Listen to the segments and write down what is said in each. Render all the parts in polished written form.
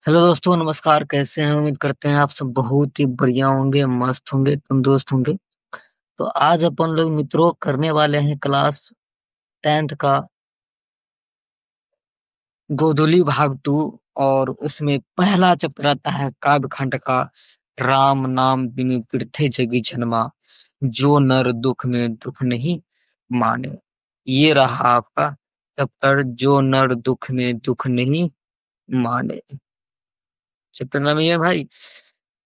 Hello दोस्तों, नमस्कार। कैसे हैं? उम्मीद करते हैं आप सब बहुत ही बढ़िया होंगे, मस्त होंगे, तंदुरुस्त होंगे। तो आज अपन लोग मित्रों करने वाले हैं क्लास 10th का गोधूली भाग 2। और उसमें पहला चैप्टर आता है काव्य खंड का राम नाम बिनु पृथ्वी जगी जन्मा, जो नर दुख में दुख नहीं माने। ये रहा आपका चैप्टर, जो नर दुख में दुख नहीं माने। चैप्टर नाम ये है भाई,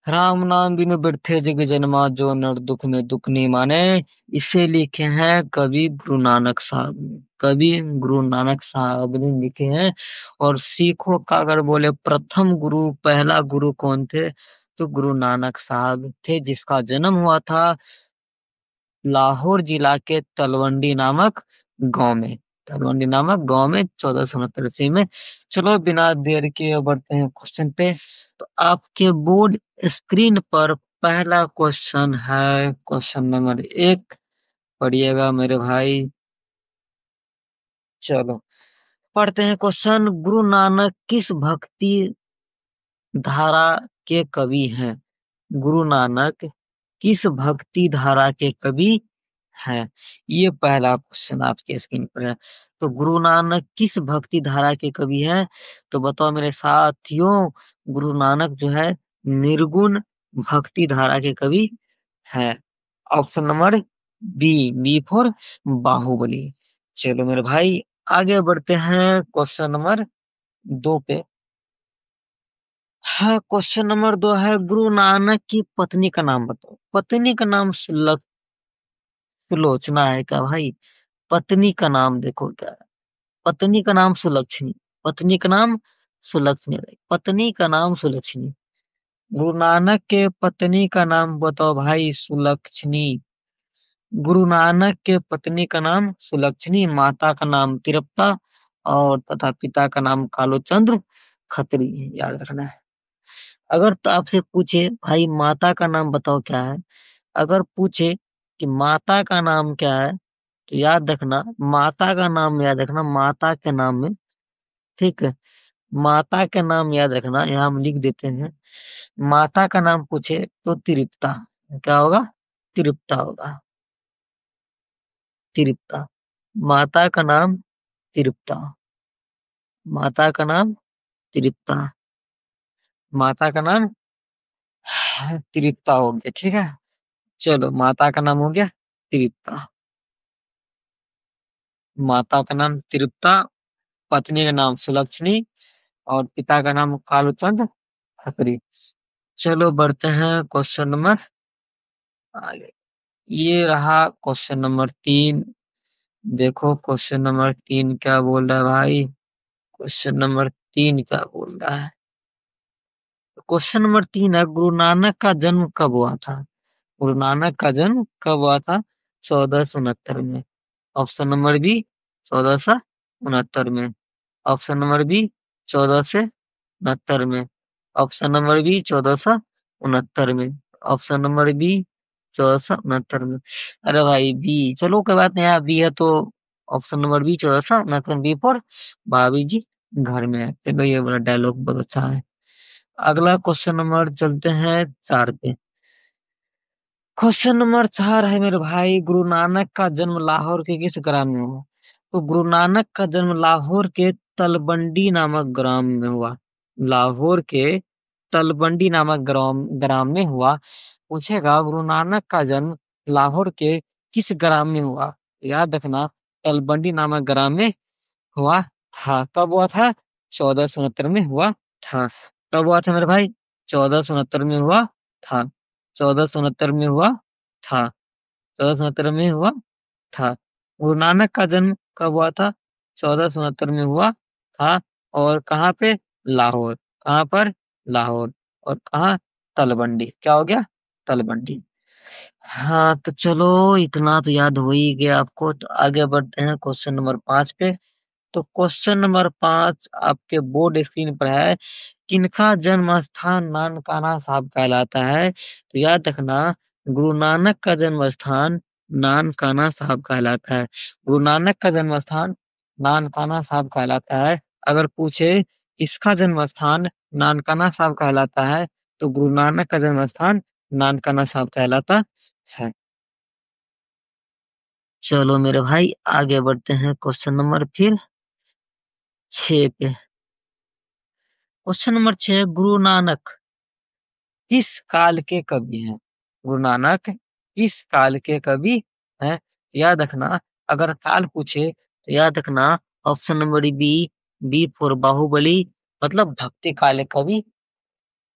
राम नाम बिनु बिरथे जग जन्मा, जो नर दुख में दुख नहीं माने। इसे लिखे हैं कवि गुरु नानक साहब ने। कवि गुरु नानक साहब ने लिखे हैं। और सिखों का अगर बोले प्रथम गुरु, पहला गुरु कौन थे, तो गुरु नानक साहब थे, जिसका जन्म हुआ था लाहौर जिला के तलवंडी नामक गांव में। तलवंडी नामक गांव में 1469 ईस्वी में। चलो बिना देर के बढ़ते हैं क्वेश्चन पे। तो आपके बोर्ड स्क्रीन पर पहला क्वेश्चन है, क्वेश्चन नंबर 1। पढ़िएगा मेरे भाई। चलो पढ़ते हैं क्वेश्चन। गुरु नानक किस भक्ति धारा के कवि हैं? गुरु नानक किस भक्ति धारा के कवि हैं? ये पहला क्वेश्चन आपके स्क्रीन पर है। तो गुरु नानक किस भक्ति धारा के कवि हैं? तो बताओ मेरे साथियों, गुरु नानक जो है निर्गुण भक्ति धारा के कवि हैं। Option number B, B for Baahubali. चलो मेरे भाई आगे बढ़ते हैं क्वेश्चन नंबर 2 पे। हाँ, क्वेश्चन नंबर 2 है, गुरु नानक की पत्नी का नाम बताओ। पत्नी का नाम सुलोचना है क्या भाई? पत्नी का नाम देखो क्या है। पत्नी का नाम सुलक्षणी। पत्नी का नाम सुलक्षणी रही। पत्नी का नाम सुलक्षणी। गुरु नानक के पत्नी का नाम बताओ भाई, सुलक्षणी। गुरु नानक के पत्नी का नाम सुलक्षणी, माता का नाम तिरप्ता और तथा पिता का नाम कालोचंद्र खत्री है, याद रखना है। अगर तो आपसे पूछे भाई माता का नाम बताओ क्या है, अगर पूछे कि माता का नाम क्या है, तो याद रखना, माता का नाम याद रखना, माता के नाम में। ठीक है, माता का नाम याद रखना, यहाँ हम लिख देते हैं। माता का नाम पूछे तो तिरुप्ता। क्या होगा? तिरुप्ता होगा। तिरुप्ता। माता का नाम तिरुप्ता। माता का नाम तिरुप्ता। माता का नाम तिरुप्ता हो गया। ठीक है, चलो माता का नाम हो गया तिरुप्ता। माता का नाम तिरुप्ता, पत्नी का नाम सुलक्षणी और पिता का नाम कालूचंद खत्री। चलो बढ़ते हैं क्वेश्चन नंबर आगे। ये रहा क्वेश्चन नंबर 3। देखो क्वेश्चन नंबर 3 क्या बोल रहा है भाई। क्वेश्चन नंबर 3 क्या बोल रहा है? क्वेश्चन नंबर 3 है, गुरु नानक का जन्म कब हुआ था? गुरु नानक का जन्म कब हुआ था? 1469 में। ऑप्शन नंबर बी 1469 में। ऑप्शन नंबर बी 1469 में। ऑप्शन नंबर बी 1469 में। ऑप्शन नंबर बी 1469 में। अरे भाई बी, चलो कोई बात नहीं, यहाँ बी है तो option number B 1469 B for Bhabhi ji घर में है। चलो ये वाला डायलॉग बहुत अच्छा है। अगला क्वेश्चन नंबर चलते हैं 4 पे। क्वेश्चन नंबर 4 है मेरे भाई, गुरु नानक का जन्म लाहौर के किस ग्राम में हुआ? तो गुरु नानक का जन्म लाहौर के तलबंडी नामक ग्राम में हुआ। लाहौर के तलबंडी नामक ग्राम ग्राम में हुआ। पूछेगा गुरु नानक का जन्म लाहौर के किस ग्राम में हुआ? याद रखना, तलबंडी नामक ग्राम में हुआ था। कब हुआ था? 1469 में हुआ था। कब हुआ था मेरे भाई? 1469 में हुआ था। 1469 में हुआ था। 1469 में हुआ था। गुरु नानक का जन्म कब हुआ था? 1469 में हुआ था। और कहाँ पे? लाहौर। कहाँ पर? लाहौर। और कहाँ? तलबंडी। क्या हो गया? तलबंडी। हाँ तो चलो इतना तो याद हो ही गया आपको। तो आगे बढ़ते हैं क्वेश्चन नंबर 5 पे। तो क्वेश्चन नंबर 5 आपके बोर्ड स्क्रीन पर है, किनका जन्म स्थान नानकाना साहब कहलाता है? तो याद रखना, गुरु नानक का जन्म स्थान नानकाना साहब कहलाता है। गुरु नानक का जन्म स्थान नानकाना साहब कहलाता है। अगर पूछे किसका जन्म स्थान नानकाना साहब कहलाता है, तो गुरु नानक का जन्म स्थान नानकाना साहब कहलाता है। चलो मेरे भाई आगे बढ़ते हैं क्वेश्चन नंबर फिर 6 पे। क्वेश्चन नंबर 6, गुरु नानक किस काल के कवि हैं? गुरु नानक किस काल के कवि हैं? याद रखना, अगर काल पूछे तो याद रखना option number B, B for Baahubali, मतलब भक्ति काल के कवि।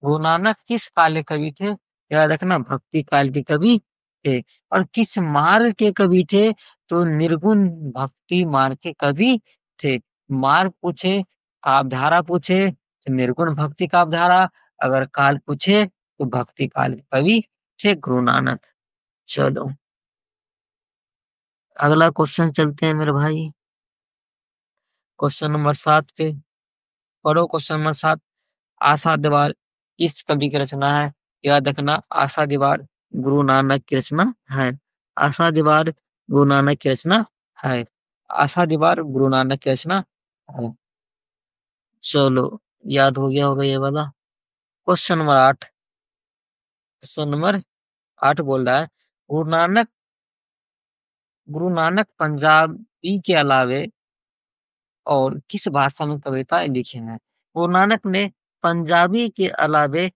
गुरु नानक किस काल के कवि थे? याद रखना भक्ति काल के कवि थे। और किस मार्ग के कवि थे? तो निर्गुण भक्ति मार्ग के कवि थे। मार्ग पूछे, काव्यधारा पूछे तो निर्गुण भक्ति काव्यधारा, अगर काल पूछे तो भक्ति काल के कवि थे गुरु नानक। चलो अगला क्वेश्चन चलते हैं मेरे भाई, क्वेश्चन नंबर 7 पे। पढ़ो क्वेश्चन नंबर 7, आशा दीवार किस कवि की रचना है? याद रखना आशा दीवार गुरु नानक की रचना है। आशा दीवार गुरु नानक की रचना है। आशा दीवार गुरु नानक की रचना है। चलो याद हो गया होगा ये वाला। क्वेश्चन नंबर 8, क्वेश्चन नंबर 8 बोल रहा है, गुरु नानक पंजाबी के अलावे और किस भाषा में कविताएं लिखी हैं? गुरु नानक ने पंजाबी के अलावे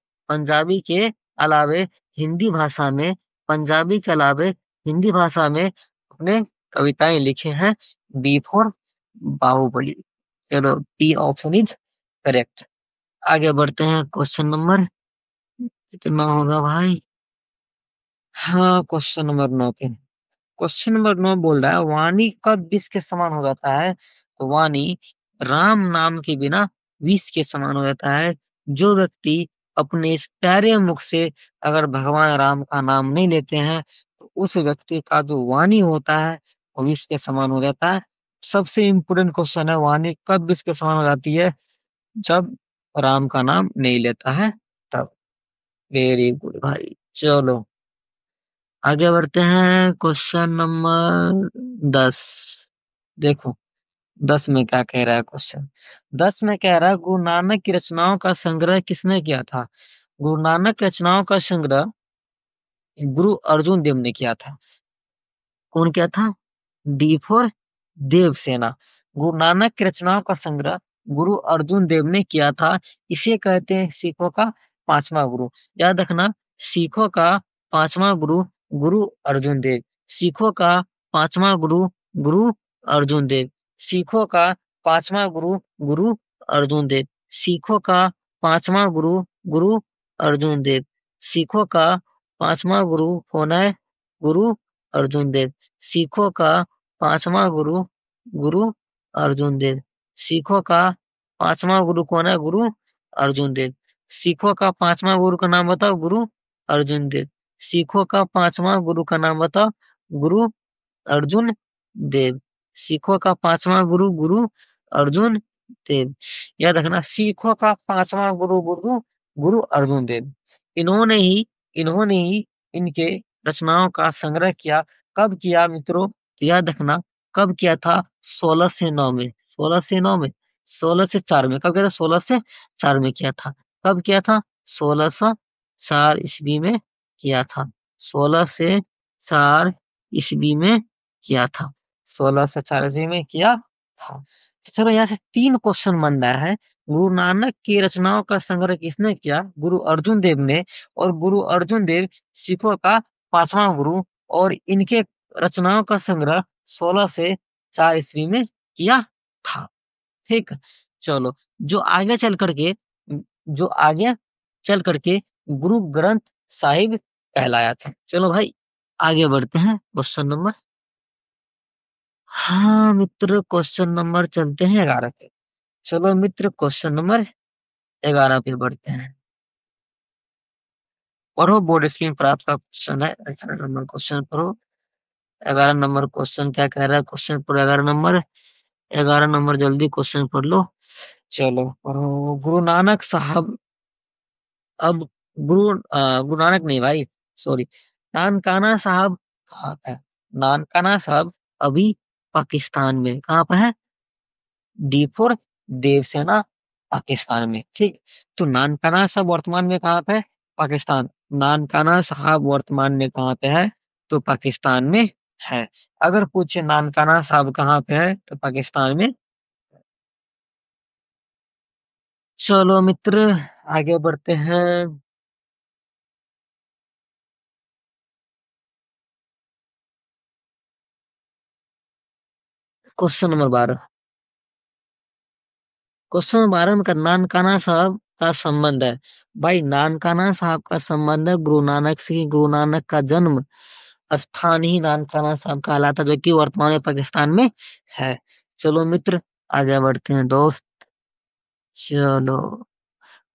हिंदी भाषा में, पंजाबी के अलावे हिंदी भाषा में अपने कविताएं लिखे हैं। B for Baahubali. चलो बी ऑप्शन इज करेक्ट। आगे बढ़ते हैं क्वेश्चन नंबर कितना होगा भाई? हाँ क्वेश्चन नंबर 9 पे। क्वेश्चन नंबर 9 बोल रहा है, वाणी कब विष के समान हो जाता है? तो वाणी राम नाम के बिना विष के समान हो जाता है। जो व्यक्ति अपने इस प्यारे मुख से अगर भगवान राम का नाम नहीं लेते हैं तो उस व्यक्ति का जो वाणी होता है वो विष के समान हो जाता है। सबसे इम्पोर्टेंट क्वेश्चन है, वाणी कब विष के समान हो जाती है? जब राम का नाम नहीं लेता है तब। वेरी गुड भाई। चलो आगे बढ़ते हैं क्वेश्चन नंबर 10। देखो 10 में क्या कह रहा है क्वेश्चन। 10 में कह रहा है, गुरु नानक की रचनाओं का संग्रह किसने किया था? गुरु नानक की रचनाओं का संग्रह गुरु अर्जुन देव ने किया था। कौन किया था? D for Devasena. गुरु नानक की रचनाओं का संग्रह गुरु अर्जुन देव ने किया था। इसे कहते हैं सिखों का पांचवा गुरु। याद रखना सिखों का पांचवा गुरु गुरु अर्जुन देव। सिखों का पांचवा गुरु गुरु अर्जुन देव। सिखों का पांचवा गुरु गुरु अर्जुन देव। सिखों का पांचवा गुरु गुरु अर्जुन देव। सिखों का पांचवा गुरु कौन है? गुरु अर्जुन देव। सिखों का पांचवा गुरु गुरु अर्जुन देव। सिखों का पांचवा गुरु कौन है? गुरु अर्जुन देव। सिखों का पांचवा गुरु का नाम बताओ? गुरु अर्जुन देव। सिखों का पांचवा गुरु का नाम बताओ? गुरु अर्जुन देव। सिखों का पांचवा गुरु गुरु अर्जुन देव। याद रखना सिखों का पांचवा गुरु गुरु गुरु अर्जुन देव। इन्होंने ही इनके रचनाओं का संग्रह किया। कब किया मित्रों? तो याद रखना कब किया था? 1609 में। 1609 में, 1604 में। कब किया था? 1604 में किया था। कब किया था? 1604 ईस्वी में किया था। 1604 ईस्वी में किया था। 1604 ईस्वी में किया था। तो चलो यहाँ से 3 क्वेश्चन बन रहा है। गुरु नानक की रचनाओं का संग्रह किसने किया? गुरु अर्जुन देव ने। और गुरु अर्जुन देव सिखों का पांचवा गुरु, और इनके रचनाओं का संग्रह 16 से 4 ईस्वी में किया था। ठीक। चलो जो आगे चल करके गुरु ग्रंथ साहिब कहलाया था। चलो भाई आगे बढ़ते हैं क्वेश्चन नंबर, हाँ मित्र क्वेश्चन नंबर चलते हैं 11 पे। चलो मित्र क्वेश्चन नंबर 11 पे बढ़ते हैं। पढ़ो बोर्ड स्क्रीन पर आपका क्वेश्चन है 11 नंबर क्वेश्चन पढ़ो। 11 नंबर क्वेश्चन क्या कह रहा है? क्वेश्चन पढ़ो 11 नंबर। 11 नंबर जल्दी क्वेश्चन पढ़ लो। चलो पढ़ो। गुरु नानक साहब अब गुरु नानक नहीं भाई, सॉरी, नानकाना साहब कहाँ है? नानकाना साहब अभी पाकिस्तान में। कहाँ पे है? D for Devasena. पाकिस्तान में। ठीक। तो नानकाना साहब वर्तमान में कहाँ पे है? पाकिस्तान। नानकाना साहब वर्तमान में कहाँ पे है? तो पाकिस्तान में है। अगर पूछे नानकाना साहब कहाँ पे है तो पाकिस्तान में। चलो मित्र, आगे बढ़ते हैं। Question number 12। क्वेश्चन नंबर 12 में नानकाना साहब का संबंध है। भाई नानकाना साहब का संबंध है गुरु नानक से। गुरु नानक का जन्म स्थान ही नानकाना साहब कहलाता, जो कि वर्तमान में पाकिस्तान में है। चलो मित्र, आगे बढ़ते हैं दोस्त। चलो,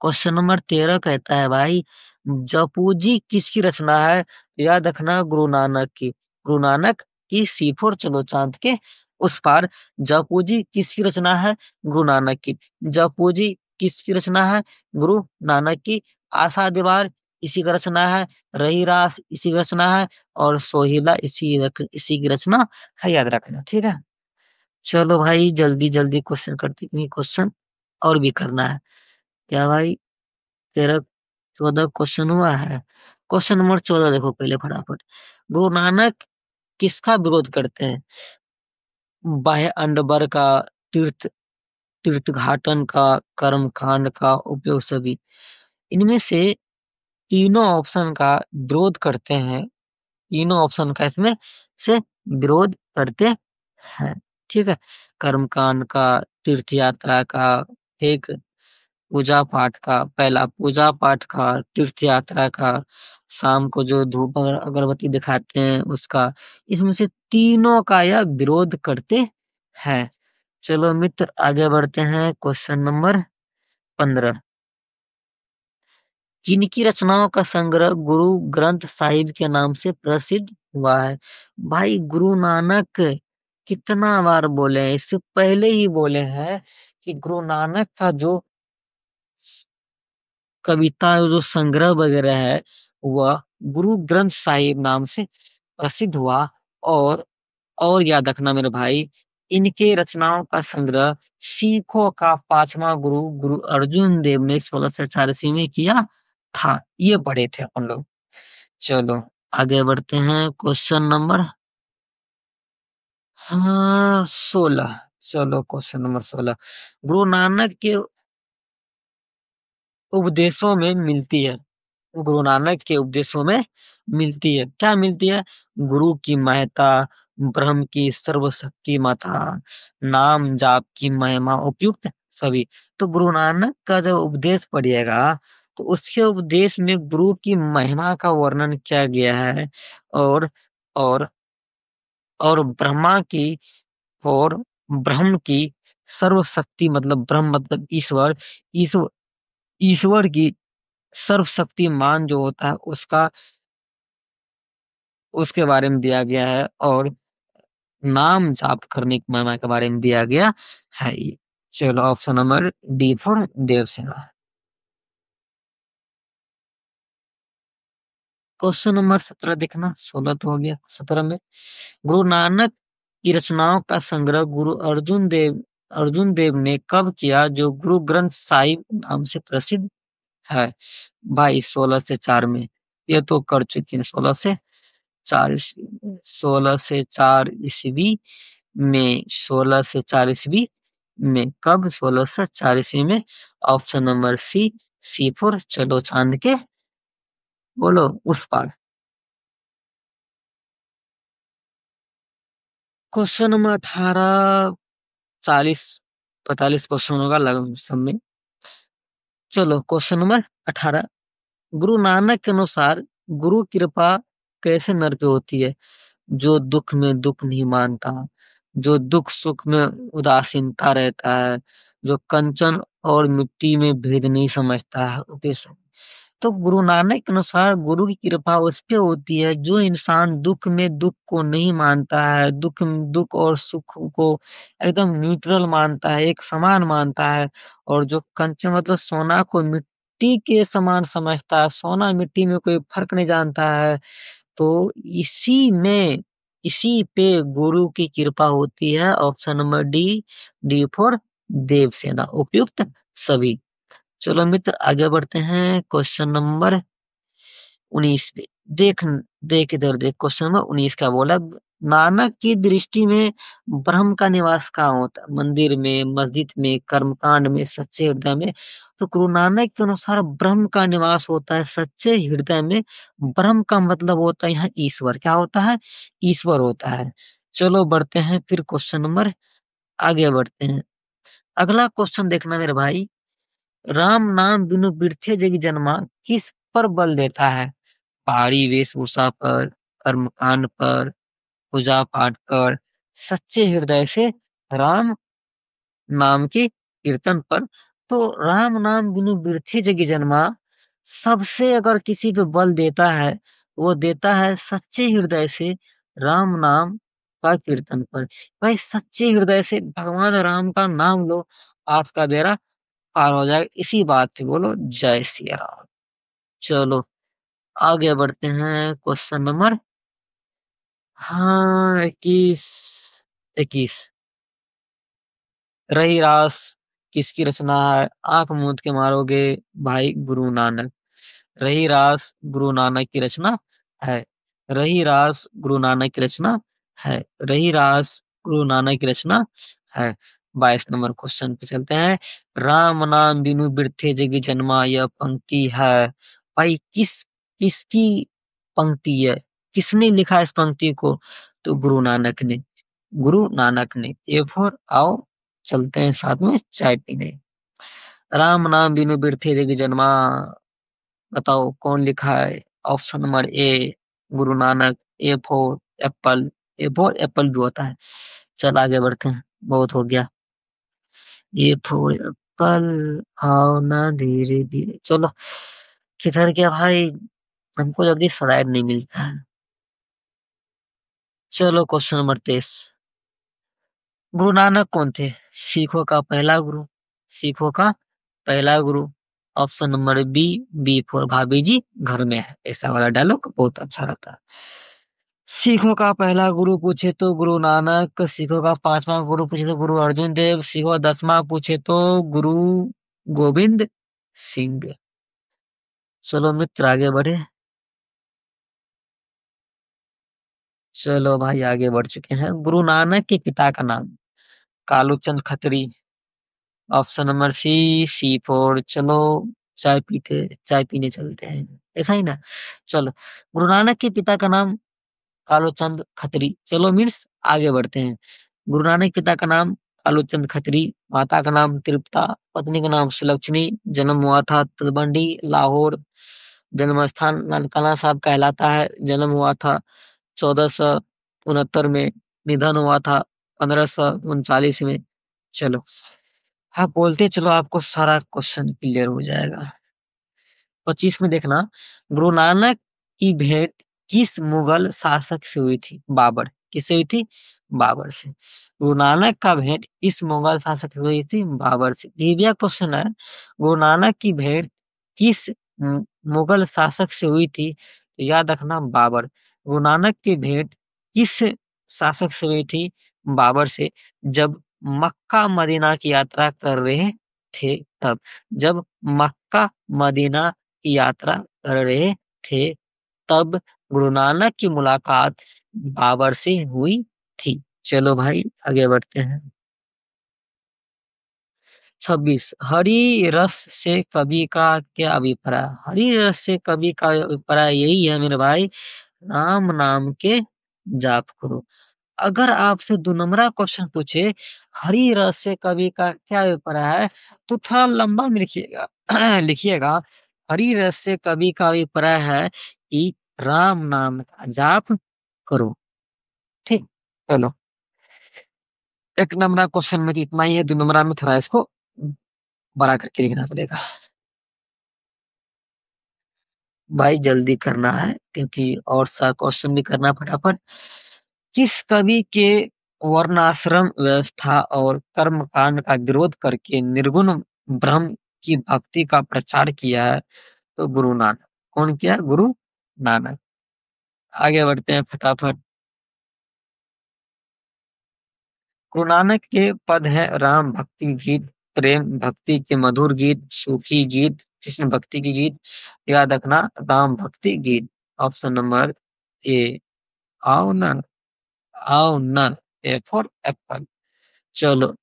क्वेश्चन नंबर 13 कहता है भाई, जपूजी किसकी रचना है? याद रखना, गुरु नानक की। गुरु नानक की सीफोर चलो चांद के उस पार। जपूजी किसकी रचना है? गुरु नानक की। जपूजी किसकी रचना है? गुरु नानक की। आशा दीवार इसी का रचना है। रही रास इसी की रचना है। और सोहिला इसी की रचना है, याद रखना। ठीक है। चलो भाई, जल्दी जल्दी क्वेश्चन करते, क्योंकि क्वेश्चन और भी करना है। क्या भाई? 13 14 क्वेश्चन हुआ है। क्वेश्चन नंबर 14 देखो पहले फटाफट। गुरु नानक किसका विरोध करते हैं? बाह्य अंडबर का, तीर्थ तीर्थघाटन का, कर्म कांड का, उपयोग सभी। इनमें से तीनों ऑप्शन का विरोध करते हैं। तीनों ऑप्शन का इसमें से विरोध करते हैं। ठीक है। कर्म कांड का, तीर्थ यात्रा का, ठीक, पूजा पाठ का, पहला पूजा पाठ का, तीर्थ यात्रा का, शाम को जो धूप अगरबत्ती दिखाते हैं उसका। इसमें से तीनों का यह विरोध करते हैं। चलो मित्र, आगे बढ़ते हैं। Question number 15। जिनकी रचनाओं का संग्रह गुरु ग्रंथ साहिब के नाम से प्रसिद्ध हुआ है? भाई गुरु नानक कितना बार बोले हैं, इससे पहले ही बोले हैं कि गुरु नानक का जो कविता, जो संग्रह वगैरह है, वह गुरु ग्रंथ साहिब नाम से प्रसिद्ध हुआ। और और याद रखना मेरे भाई, इनके रचनाओं का संग्रह सिखों का पांचवा गुरु गुरु अर्जुन देव ने 1684 में किया था। ये पढ़े थे अपन लोग। चलो, आगे बढ़ते हैं। क्वेश्चन नंबर, हाँ, 16। चलो, क्वेश्चन नंबर 16। गुरु नानक के उपदेशों में मिलती है। गुरु नानक के उपदेशों में मिलती है, क्या मिलती है? गुरु की महत्ता, ब्रह्म की सर्वशक्ति माता, नाम जाप की महिमा, उपयुक्त सभी। तो गुरु नानक का जब उपदेश पढ़िएगा तो उसके उपदेश में गुरु की महिमा का वर्णन किया गया है। और और और ब्रह्मा की, और ब्रह्म की सर्वशक्ति, मतलब ब्रह्म मतलब ईश्वर। ईश्वर ईश्वर की सर्वशक्तिमान जो होता है उसका, उसके बारे में दिया गया है। और नाम जाप करने की महिमा के बारे में दिया गया है। चलो, option number D for Devasena. Question number 17 देखना। 16 तो हो गया, 17 में गुरु नानक की रचनाओं का संग्रह गुरु अर्जुन देव ने कब किया, जो गुरु ग्रंथ साहिब नाम से प्रसिद्ध है? भाई 16 से 4 में। ये तो कर चुके हैं। 16 से 4 में, 16 से 4 ईस्वी में कब? 16 से 4 ईस्वी में। ऑप्शन नंबर सी, C4 चलो चांद के बोलो उस पार। क्वेश्चन नंबर 18, 40 45 क्वेश्चन होगा लगभग सब में। चलो, क्वेश्चन नंबर 18। गुरु नानक के अनुसार गुरु कृपा कैसे नर पे होती है? जो दुख में दुख नहीं मानता, जो दुख सुख में उदासीनता रहता है, जो कंचन और मिट्टी में भेद नहीं समझता है, उपदेश। तो गुरु नानक के अनुसार गुरु की कृपा उस पे होती है जो इंसान दुख में दुख को नहीं मानता है, दुख और सुख को एकदम न्यूट्रल मानता है, एक समान मानता है। और जो कंचन मतलब सोना को मिट्टी के समान समझता है, सोना मिट्टी में कोई फर्क नहीं जानता है। तो इसी पे गुरु की कृपा होती है। Option number D, D4 Devasena, उपयुक्त सभी। चलो मित्र आगे बढ़ते हैं क्वेश्चन नंबर 19 पे। देख देख इधर देख, क्वेश्चन नंबर 19 का बोला, नानक की दृष्टि में ब्रह्म का निवास कहाँ होता है? मंदिर में, मस्जिद में, कर्मकांड में, सच्चे हृदय में। तो गुरु नानक के अनुसार ब्रह्म का निवास होता है सच्चे हृदय में। ब्रह्म का मतलब होता है यहाँ ईश्वर। क्या होता है? ईश्वर होता है। चलो बढ़ते हैं फिर क्वेश्चन नंबर, आगे बढ़ते हैं। अगला क्वेश्चन देखना मेरे भाई, राम नाम बिनु बिरथे जग जन्मा किस पर बल देता है? पहाड़ी वेशभूषा पर, कर्मकांड पर, पूजा पाठ पर, सच्चे हृदय से राम नाम के कीर्तन पर। तो राम नाम बिनु बिरथे जग जन्मा, सबसे अगर किसी पे बल देता है, वो देता है सच्चे हृदय से राम नाम का कीर्तन पर। भाई सच्चे हृदय से भगवान राम का नाम लो, आपका बेड़ा पार हो जाएगा। इसी बात पे बोलो जय सिया राम। चलो आगे बढ़ते हैं क्वेश्चन नंबर, हाँ 21। 21, रही रास किसकी रचना है? आंख मूंद के मारोगे भाई, गुरु नानक। रही रास गुरु नानक की रचना है। रही रास गुरु नानक की रचना है। रही रास गुरु नानक की रचना है। 22 नंबर क्वेश्चन पे चलते हैं। राम नाम बिनु बिरथे जग जन्मा, यह पंक्ति है भाई किसकी पंक्ति है? किसने लिखा इस पंक्ति को? तो गुरु नानक ने। गुरु नानक ने। ए फॉर आओ चलते हैं साथ में चाय पीने। राम नाम बिनु बिरथे जग जन्मा, बताओ कौन लिखा है? Option number A Guru Nanak. A four apple. A four apple भी होता है। चल आगे बढ़ते हैं, बहुत हो गया। ए फोर एप्पल, आओ ना धीरे धीरे। चलो किधर गया भाई, हमको जल्दी स्लाइड नहीं मिलता है। चलो क्वेश्चन नंबर 23, गुरु नानक कौन थे? सिखों का पहला गुरु। सिखों का पहला गुरु। Option number B, B for Bhabhi ji घर में है। ऐसा वाला डायलॉग बहुत अच्छा रहता है। सिखों का पहला गुरु पूछे तो गुरु नानक। सिखों का पांचवा गुरु पूछे तो गुरु अर्जुन देव। सिखों का 10वां पूछे तो गुरु गोविंद सिंह। चलो मित्र आगे बढ़े। चलो भाई आगे बढ़ चुके हैं। गुरु नानक के पिता का नाम? Kaluchand Khatri. Option number C, C four. चलो चाय पीने चलते हैं, ऐसा ही ना। चलो गुरु नानक के पिता का नाम कालूचंद खत्री। चलो मीन्स आगे बढ़ते हैं। गुरु नानक के पिता का नाम कालूचंद खत्री, माता का नाम तृप्ता, पत्नी का नाम सुलक्षणी। जन्म हुआ था तलवंडी लाहौर। जन्म स्थान ननकाना साहब कहलाता है। जन्म हुआ था 1469 में। निधन हुआ था 1539 में। चलो हाँ बोलते चलो, आपको सारा क्वेश्चन क्लियर हो जाएगा। 25 में देखना, गुरु नानक की भेंट किस मुगल शासक से हुई थी? बाबर। किससे हुई थी? बाबर से। गुरु नानक का भेंट किस मुगल शासक से हुई थी? बाबर से। दिव्या क्वेश्चन है, गुरु नानक की भेंट किस मुगल शासक से हुई थी? तो याद रखना बाबर। गुरु नानक की भेंट किस शासक से हुई थी? बाबर से। जब मक्का मदीना की यात्रा कर रहे थे तब। जब मक्का मदीना की यात्रा कर रहे थे तब गुरु नानक की मुलाकात बाबर से हुई थी। चलो भाई आगे बढ़ते हैं। 26, हरि रस से कवि का क्या अभिप्राय? हरि रस से कवि का अभिप्राय यही है मेरे भाई, राम नाम के जाप करो। अगर आपसे 2 नंबरा क्वेश्चन पूछे, हरि रस से कवि का क्या अभिप्राय है, तो थोड़ा लंबा में लिखिएगा। लिखिएगा, हरि रस से कवि का अभिप्राय है कि राम नाम का जाप करो। ठीक। चलो 1 नंबरा क्वेश्चन में तो इतना ही है, 2 नंबरा में थोड़ा इसको बड़ा करके लिखना पड़ेगा। भाई जल्दी करना है क्योंकि और सा क्वेश्चन भी करना है फटाफट। किस कवि के वर्णाश्रम व्यवस्था और कर्म कांड का विरोध करके निर्गुण ब्रह्म की भक्ति का प्रचार किया है? तो गुरु नानक। कौन किया? गुरु नानक। आगे बढ़ते हैं फटाफट। गुरु नानक के पद है राम भक्ति गीत, प्रेम भक्ति के मधुर गीत, सूफी गीत, कृष्ण भक्ति की गीत। याद रखना, राम भक्ति गीत। ऑप्शन नंबर ए। आओ ना, आओ ना। A for Apple. चलो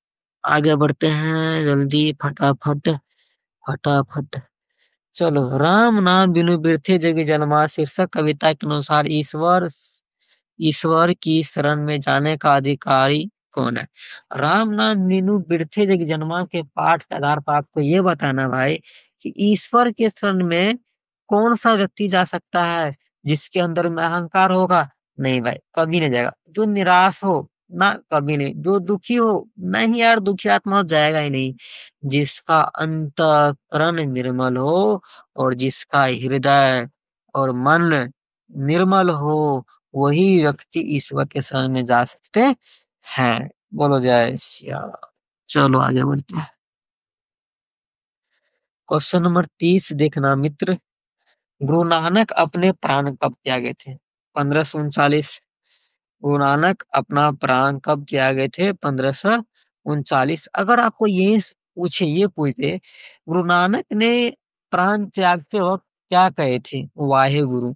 आगे बढ़ते हैं जल्दी, फटाफट फटाफट। चलो, राम नाम बिनु बिरथे जग जन्मा शीर्षक कविता के अनुसार ईश्वर ईश्वर की शरण में जाने का अधिकारी कौन है? राम नाम बिनु बिरथे जग जन्मा के पाठ के आधार पर आपको ये बताना भाई कि ईश्वर के शरण में कौन सा व्यक्ति जा सकता है जिसके अंदर में अहंकार होगा? नहीं भाई, कभी नहीं जाएगा। जो निराश हो ना, कभी नहीं। जो दुखी हो, नहीं यार, दुखी आत्मा तो जाएगा ही नहीं। जिसका अंतःकरण निर्मल हो और जिसका हृदय और मन निर्मल हो, वही व्यक्ति ईश्वर के शरण में जा सकते हैं। बोलो जय श्री राम। चलो आगे बढ़ते हैं। क्वेश्चन नंबर 30 देखना मित्र। गुरु नानक अपने प्राण कब त्यागे थे? 1539। गुरु नानक अपना प्राण कब त्यागे थे? 1539। अगर आपको ये पूछे गुरु नानक ने प्राण त्यागते वक्त क्या कहे थे? वाहे गुरु।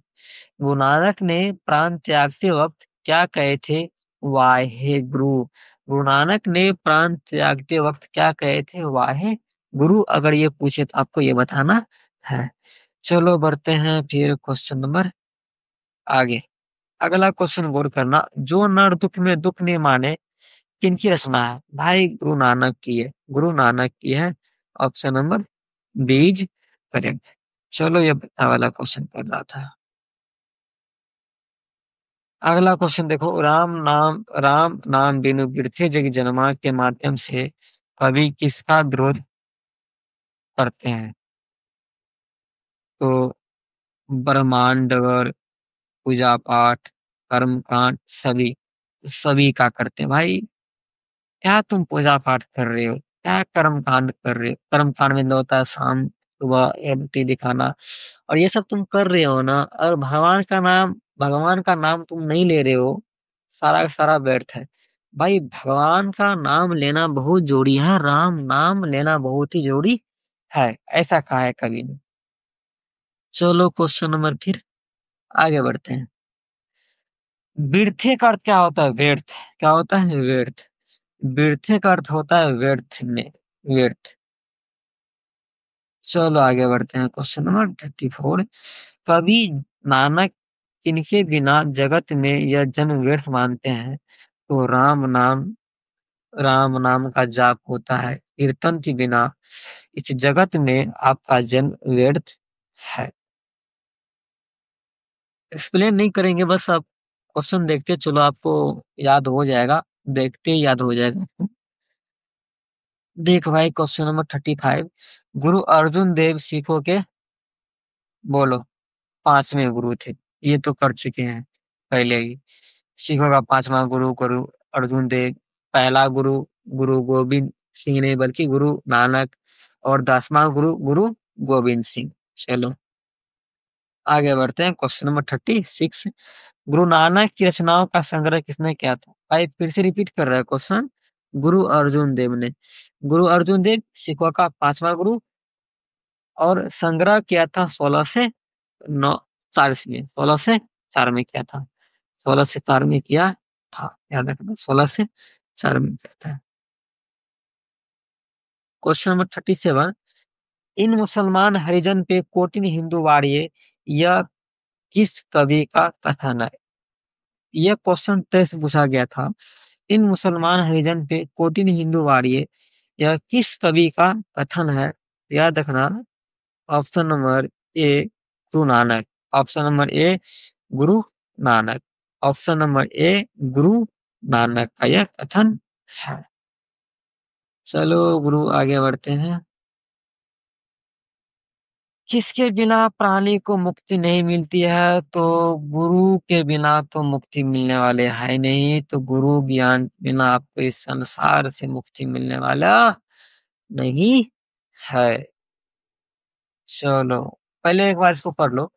गुरु नानक ने प्राण त्यागते वक्त क्या कहे थे? वाहे गुरु। गुरु नानक ने प्राण त्यागते वक्त क्या कहे थे? वाहे गुरु। अगर ये पूछे तो आपको ये बताना है। चलो बढ़ते हैं फिर क्वेश्चन नंबर आगे। अगला क्वेश्चन गौर करना। जो नर दुख में दुख नहीं माने, किनकी रचना है? भाई गुरु नानक की है, गुरु नानक की है। ऑप्शन नंबर बीज करेक्ट। चलो ये बता वाला क्वेश्चन कर रहा था। अगला क्वेश्चन देखो। राम नाम बिनु बिरथे जग जन्मा के माध्यम से कवि किसका विरोध करते हैं? तो ब्रह्मांडवर, पूजा पाठ, कर्म कांड, सभी। सभी का करते हैं भाई। क्या तुम पूजा पाठ कर रहे हो? क्या कर्म कांड कर रहे हो? कर्म कांड में तो होता है शाम सुबह एमटी दिखाना, और ये सब तुम कर रहे हो ना, और भगवान का नाम तुम नहीं ले रहे हो, सारा का सारा व्यर्थ है। भाई भगवान का नाम लेना बहुत जरूरी है, राम नाम लेना बहुत ही जरूरी है, ऐसा कहा है कवि ने। चलो क्वेश्चन नंबर फिर आगे बढ़ते हैं। व्यर्थे का अर्थ क्या होता है? व्यर्थ क्या होता है? व्यर्थ। व्यर्थे का अर्थ होता है व्यर्थ में, व्यर्थ। चलो आगे बढ़ते हैं क्वेश्चन नंबर 34। कवि नानक इनके बिना जगत में यह जन्म व्यर्थ मानते हैं। तो राम नाम का जाप होता है, कीर्तन के बिना इस जगत में आपका जन्म व्यर्थ है। एक्सप्लेन नहीं करेंगे, बस आप क्वेश्चन देखते चलो, आपको याद हो जाएगा, देखते ही याद हो जाएगा। देख भाई क्वेश्चन नंबर 35। गुरु अर्जुन देव सिखों के, बोलो, पांचवें गुरु थे। ये तो कर चुके हैं पहले ही। सिखों का पांचवा गुरु गुरु अर्जुन देव। पहला गुरु गुरु गोविंद सिंह नहीं बल्कि गुरु नानक। और 10वां गुरु गुरु गोविंद सिंह। चलो आगे बढ़ते हैं क्वेश्चन नंबर 36। गुरु नानक की रचनाओं का संग्रह किसने किया था? भाई फिर से रिपीट कर रहा है क्वेश्चन। गुरु अर्जुन देव ने। गुरु अर्जुन देव सिखों का पांचवा गुरु, और संग्रह किया था 16 से 9 4 में, 16 से 4 में किया था। 16 से 4 में किया था, याद रखना, 16 से 4 में किया था। Question number 37। इन मुसलमान हरिजन पे कोटिन हिंदू वाड़िए, यह किस कवि का कथन है? यह क्वेश्चन तय से पूछा गया था। इन मुसलमान हरिजन पे कोटिन हिंदू वाड़िए, यह किस कवि का कथन है? याद रखना, option number A Guru Nanak. Option number A Guru Nanak. Option number A Guru Nanak का यह कथन है। चलो गुरु आगे बढ़ते हैं। किसके बिना प्राणी को मुक्ति नहीं मिलती है? तो गुरु के बिना तो मुक्ति मिलने वाले है नहीं, तो गुरु ज्ञान के बिना आपको इस संसार से मुक्ति मिलने वाला नहीं है। चलो पहले एक बार इसको पढ़ लो।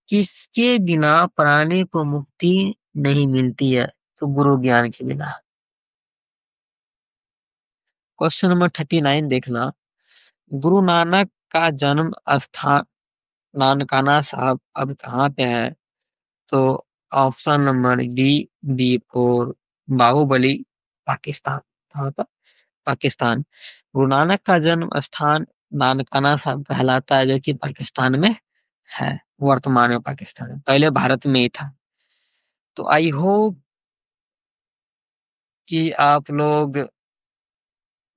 किसके बिना प्राणी को मुक्ति नहीं मिलती है? तो गुरु ज्ञान के बिना। क्वेश्चन नंबर 39 देखना। गुरु नानक का जन्म स्थान नानकाना साहब अब कहाँ पे है? तो option number D 4 Baahubali, Pakistan. कहाँ पर? पाकिस्तान। गुरु नानक का जन्म स्थान नानकाना साहब कहलाता है, जो कि पाकिस्तान में है। वर्तमान में पाकिस्तान में, पहले भारत में ही था। तो आई होप कि आप लोग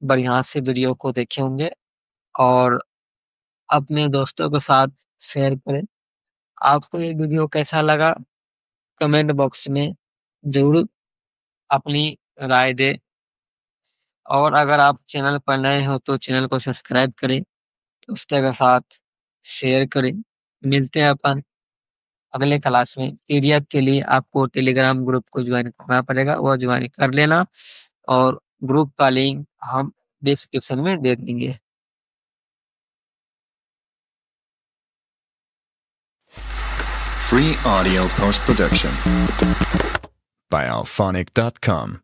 बढ़िया से वीडियो को देखे होंगे और अपने दोस्तों के साथ शेयर करें। आपको ये वीडियो कैसा लगा कमेंट बॉक्स में जरूर अपनी राय दें, और अगर आप चैनल पर नए हो तो चैनल को सब्सक्राइब करें, दोस्तों के साथ शेयर करें। मिलते हैं अपन अगले क्लास में। पीडीएफ के लिए आपको टेलीग्राम ग्रुप को ज्वाइन करना पड़ेगा, वो ज्वाइन कर लेना, और ग्रुप का लिंक हम डिस्क्रिप्शन में दे देंगे। Free audio post-production by alphonic.com.